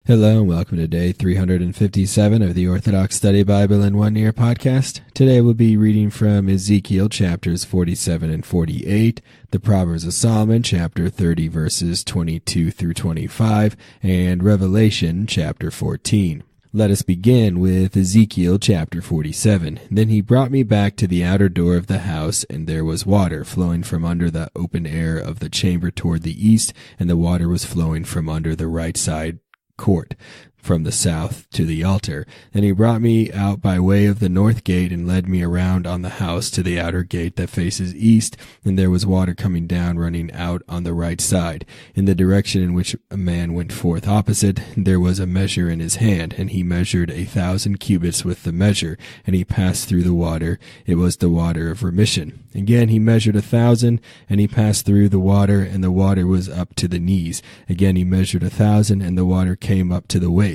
Hello and welcome to day 357 of the Orthodox Study Bible in 1 Year podcast. Today we'll be reading from Ezekiel chapters 47 and 48, the Proverbs of Solomon chapter 30 verses 22 through 25, and Revelation chapter 14. Let us begin with Ezekiel chapter 47. Then he brought me back to the outer door of the house, and there was water flowing from under the open air of the chamber toward the east, and the water was flowing from under the right side court, from the south to the altar. Then he brought me out by way of the north gate and led me around on the house to the outer gate that faces east, and there was water coming down running out on the right side. In the direction in which a man went forth opposite, there was a measure in his hand, and he measured 1,000 cubits with the measure, and he passed through the water. It was the water of remission. Again he measured 1,000, and he passed through the water, and the water was up to the knees. Again he measured 1,000, and the water came up to the waist.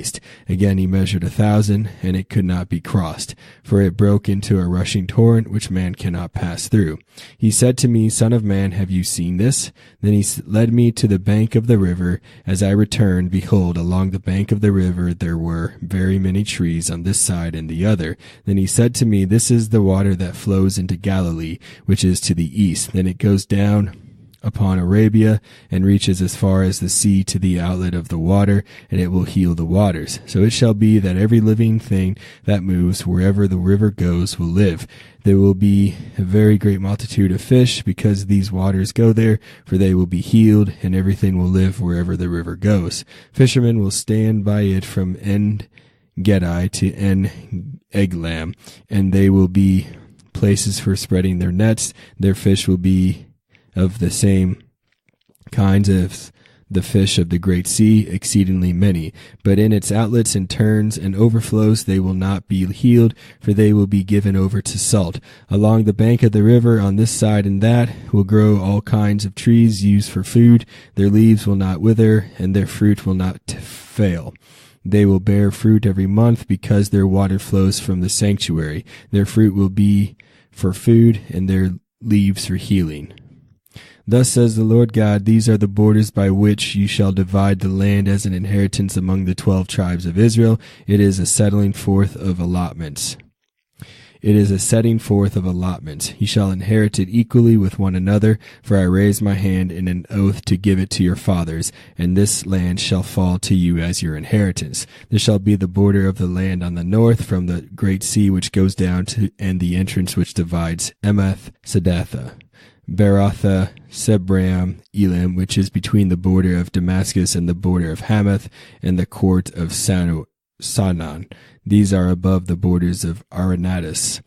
Again he measured 1,000, and it could not be crossed, for it broke into a rushing torrent which man cannot pass through. He said to me, Son of man, have you seen this? Then he led me to the bank of the river. As I returned, behold, along the bank of the river there were very many trees on this side and the other. Then he said to me, This is the water that flows into Galilee, which is to the east. Then it goes down upon Arabia, and reaches as far as the sea to the outlet of the water, and it will heal the waters. So it shall be that every living thing that moves wherever the river goes will live. There will be a very great multitude of fish, because these waters go there, for they will be healed, and everything will live wherever the river goes. Fishermen will stand by it from En Gedi to En Eglam, and they will be places for spreading their nets. Their fish will be of the same kinds of the fish of the great sea, exceedingly many. But in its outlets and turns and overflows they will not be healed, for they will be given over to salt. Along the bank of the river on this side and that will grow all kinds of trees used for food. Their leaves will not wither, and their fruit will not fail. They will bear fruit every month, because their water flows from the sanctuary. Their fruit will be for food, and their leaves for healing. Thus says the Lord God, These are the borders by which you shall divide the land as an inheritance among the 12 tribes of Israel. It is a settling forth of allotments. You shall inherit it equally with one another, for I raised my hand in an oath to give it to your fathers, and this land shall fall to you as your inheritance. This shall be the border of the land on the north, from the great sea which goes down to, and the entrance which divides Emath, Sedatha, Beratha, Sebram, Elam, which is between the border of Damascus and the border of Hamath, and the court of Sanan. These are above the borders of Aranatus.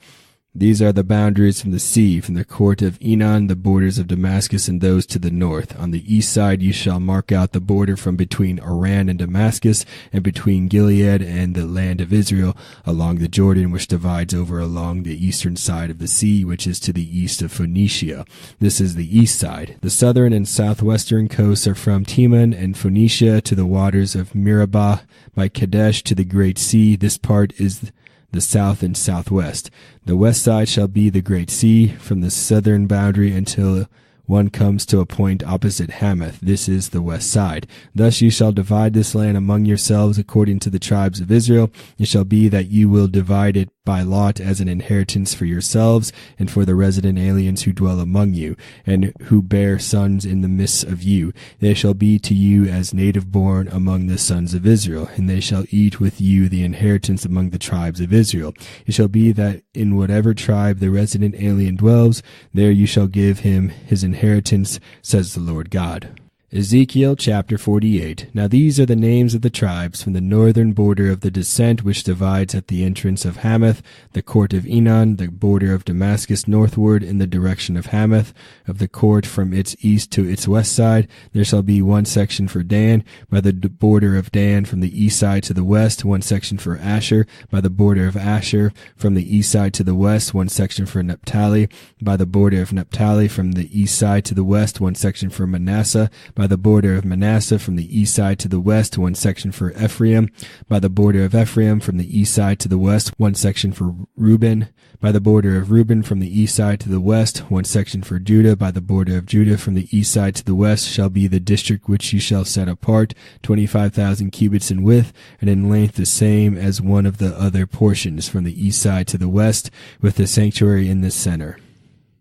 These are the boundaries from the sea, from the court of Enon, the borders of Damascus, and those to the north. On the east side you shall mark out the border from between Aran and Damascus, and between Gilead and the land of Israel, along the Jordan, which divides over along the eastern side of the sea, which is to the east of Phoenicia. This is the east side. The southern and southwestern coasts are from Teman and Phoenicia to the waters of Meribah, by Kadesh to the great sea. This part is the south and southwest. The west side shall be the great sea, from the southern boundary until one comes to a point opposite Hamath. This is the west side. Thus you shall divide this land among yourselves according to the tribes of Israel. It shall be that you will divide it by lot as an inheritance for yourselves and for the resident aliens who dwell among you, and who bear sons in the midst of you. They shall be to you as native born among the sons of Israel, and they shall eat with you the inheritance among the tribes of Israel. It shall be that in whatever tribe the resident alien dwells, there you shall give him his inheritance, says the Lord God. Ezekiel chapter 48. Now these are the names of the tribes from the northern border of the descent, which divides at the entrance of Hamath, the court of Enon, the border of Damascus northward in the direction of Hamath, of the court from its east to its west side. There shall be one section for Dan, by the border of Dan from the east side to the west, one section for Asher, by the border of Asher from the east side to the west, one section for Naphtali, by the border of Naphtali from the east side to the west, one section for Manasseh, by the border of Manasseh from the east side to the west, one section for Ephraim, by the border of Ephraim from the east side to the west, one section for Reuben, by the border of Reuben from the east side to the west, one section for Judah, by the border of Judah from the east side to the west shall be the district which ye shall set apart, 25,000 cubits in width, and in length the same as one of the other portions, from the east side to the west, with the sanctuary in the center.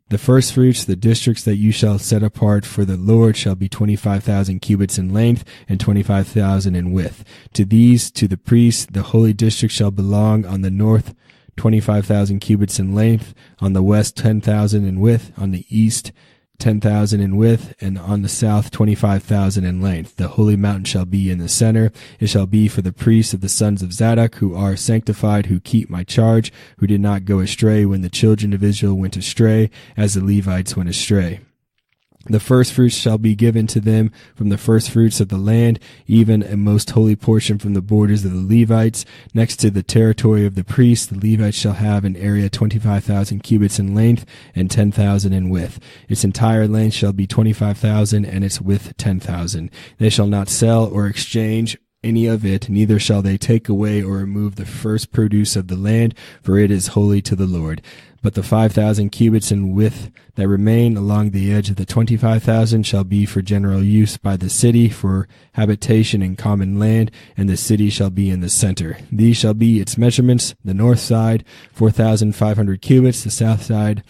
The firstfruits, the districts that you shall set apart for the Lord, shall be 25,000 cubits in length and 25,000 in width. To these, to the priests, the holy district shall belong. On the north, 25,000 cubits in length, on the west 10,000 in width, on the east 10,000 in width, and on the south 25,000 in length. The holy mountain shall be in the center. It shall be for the priests of the sons of Zadok, who are sanctified, who keep my charge, who did not go astray when the children of Israel went astray, as the Levites went astray. The firstfruits shall be given to them from the firstfruits of the land, even a most holy portion from the borders of the Levites. Next to the territory of the priests, the Levites shall have an area 25,000 cubits in length and 10,000 in width. Its entire length shall be 25,000 and its width 10,000. They shall not sell or exchange any of it, neither shall they take away or remove the first produce of the land, for it is holy to the Lord. But the 5,000 cubits in width that remain along the edge of the 25,000 shall be for general use by the city, for habitation and common land, and the city shall be in the center. These shall be its measurements: the north side 4,500 cubits, the south side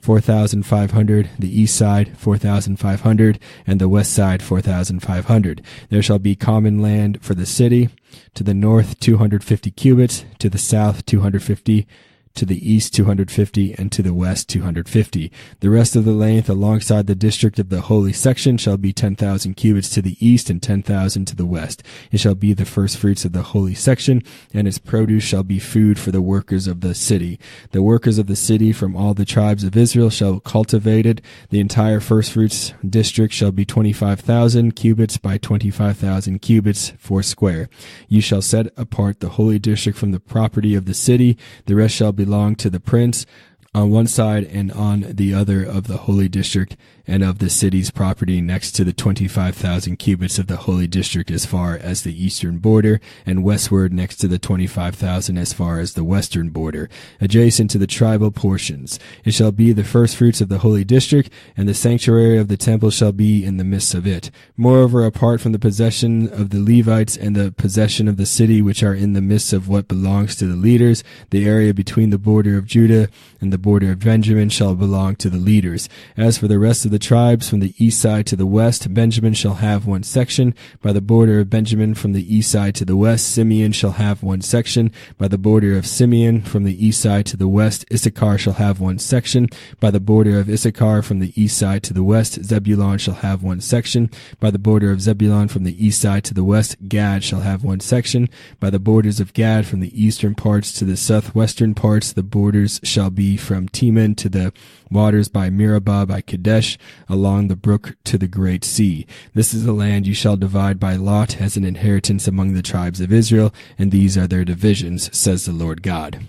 4,500, the east side 4,500, and the west side 4,500. There shall be common land for the city: to the north 250 cubits, to the south 250, to the east 250, and to the west 250. The rest of the length alongside the district of the holy section shall be 10,000 cubits to the east and 10,000 to the west. It shall be the firstfruits of the holy section, and its produce shall be food for the workers of the city. The workers of the city from all the tribes of Israel shall cultivate it. The entire firstfruits district shall be 25,000 cubits by 25,000 cubits foursquare. You shall set apart the holy district from the property of the city. The rest shall belong to the prince on one side and on the other of the holy district and of the city's property next to the 25,000 cubits of the holy district as far as the eastern border, and westward next to the 25,000 as far as the western border, adjacent to the tribal portions. It shall be the firstfruits of the holy district, and the sanctuary of the temple shall be in the midst of it. Moreover, apart from the possession of the Levites and the possession of the city, which are in the midst of what belongs to the leaders, the area between the border of Judah and the border of Benjamin shall belong to the leaders. As for the rest of the tribes from the east side to the west, Benjamin shall have one section. By the border of Benjamin from the east side to the west, Simeon shall have one section. By the border of Simeon from the east side to the west, Issachar shall have one section. By the border of Issachar from the east side to the west, Zebulun shall have one section. By the border of Zebulun from the east side to the west, Gad shall have one section. By the borders of Gad from the eastern parts to the southwestern parts, the borders shall be from Teman to the waters by Meribah by Kadesh, along the brook to the great sea. This is the land you shall divide by lot as an inheritance among the tribes of Israel, and these are their divisions, says the Lord God.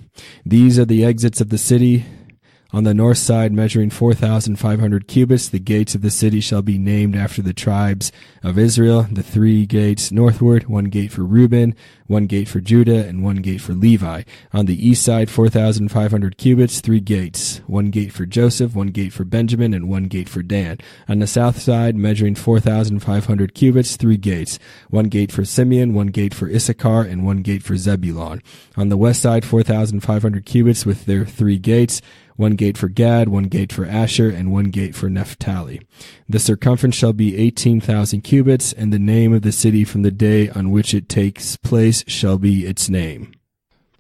These are the exits of the city. On the north side, measuring 4,500 cubits, the gates of the city shall be named after the tribes of Israel. The 3 gates northward, 1 gate for Reuben, 1 gate for Judah, and 1 gate for Levi. On the east side, 4,500 cubits, 3 gates, 1 gate for Joseph, 1 gate for Benjamin, and 1 gate for Dan. On the south side, measuring 4,500 cubits, 3 gates, 1 gate for Simeon, 1 gate for Issachar, and 1 gate for Zebulun. On the west side, 4,500 cubits with their 3 gates, 1 gate for Gad, 1 gate for Asher, and 1 gate for Naphtali. The circumference shall be 18,000 cubits, and the name of the city from the day on which it takes place shall be its name.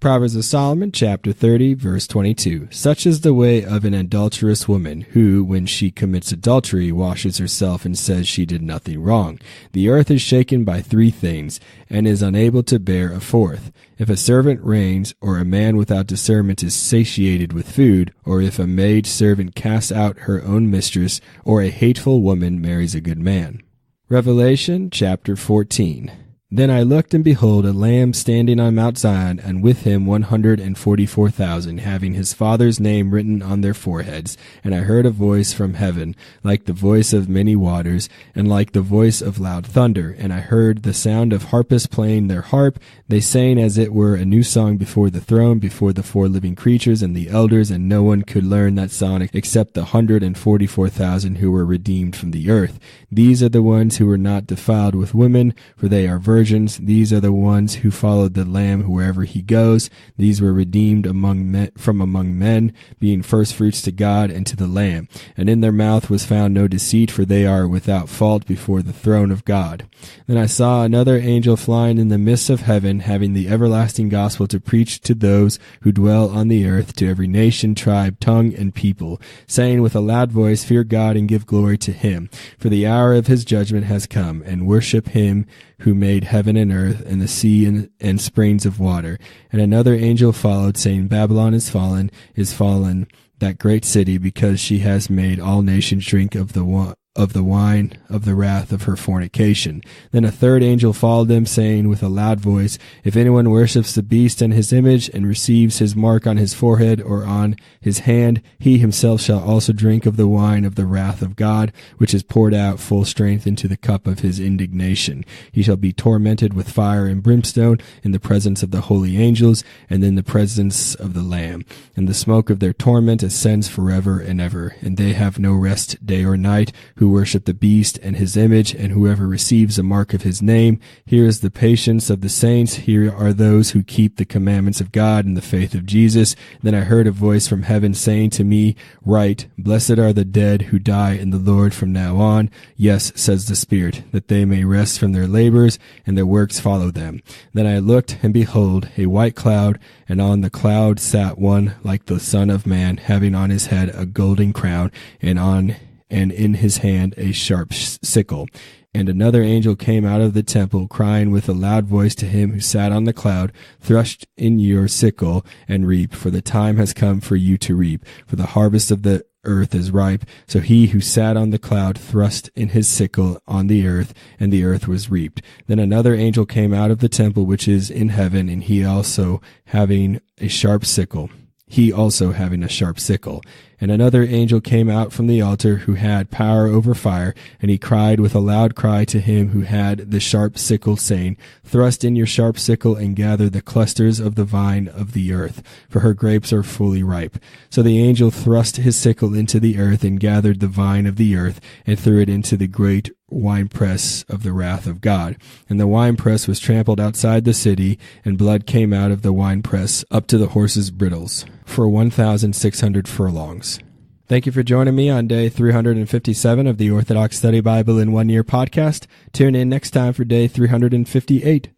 Proverbs of Solomon, chapter 30, verse 22. Such is the way of an adulterous woman, who, when she commits adultery, washes herself and says she did nothing wrong. The earth is shaken by 3 things, and is unable to bear a 4th. If a servant reigns, or a man without discernment is satiated with food, or if a maid servant casts out her own mistress, or a hateful woman marries a good man. Revelation, chapter 14. Then I looked, and behold, a Lamb standing on Mount Zion, and with him 144,000, having his Father's name written on their foreheads. And I heard a voice from heaven, like the voice of many waters, and like the voice of loud thunder. And I heard the sound of harpists playing their harp. They sang as it were a new song before the throne, before the four living creatures and the elders, and no one could learn that song except the 144,000 who were redeemed from the earth. These are the ones who were not defiled with women, for they are virgins. These are the ones who followed the Lamb wherever he goes. These were redeemed from among men, being firstfruits to God and to the Lamb. And in their mouth was found no deceit, for they are without fault before the throne of God. Then I saw another angel flying in the midst of heaven, having the everlasting gospel to preach to those who dwell on the earth, to every nation, tribe, tongue, and people, saying with a loud voice, Fear God and give glory to him, for the hour of his judgment has come, and worship him who made heaven and earth and the sea and springs of water. And another angel followed, saying, Babylon is fallen, that great city, because she has made all nations drink of the wine of the wrath of her fornication. Then a third angel followed them, saying with a loud voice, If anyone worships the beast and his image, and receives his mark on his forehead or on his hand, he himself shall also drink of the wine of the wrath of God, which is poured out full strength into the cup of his indignation. He shall be tormented with fire and brimstone in the presence of the holy angels, and in the presence of the Lamb. And the smoke of their torment ascends forever and ever, and they have no rest day or night, who worship the beast and his image, and whoever receives a mark of his name. Here is the patience of the saints. Here are those who keep the commandments of God and the faith of Jesus. Then I heard a voice from heaven saying to me, Write, Blessed are the dead who die in the Lord from now on. Yes, says the Spirit, that they may rest from their labors, and their works follow them. Then I looked, and behold, a white cloud, and on the cloud sat one like the Son of Man, having on his head a golden crown, and in his hand a sharp sickle. And another angel came out of the temple, crying with a loud voice to him who sat on the cloud, Thrust in your sickle and reap, for the time has come for you to reap, for the harvest of the earth is ripe. So he who sat on the cloud thrust in his sickle on the earth, and the earth was reaped. Then another angel came out of the temple which is in heaven, and he also having a sharp sickle. And another angel came out from the altar, who had power over fire, and he cried with a loud cry to him who had the sharp sickle, saying, Thrust in your sharp sickle and gather the clusters of the vine of the earth, for her grapes are fully ripe. So the angel thrust his sickle into the earth and gathered the vine of the earth and threw it into the great winepress of the wrath of God. And the winepress was trampled outside the city, and blood came out of the winepress up to the horses' bridles, for 1,600 furlongs. Thank you for joining me on day 357 of the Orthodox Study Bible in 1 Year podcast. Tune in next time for day 358.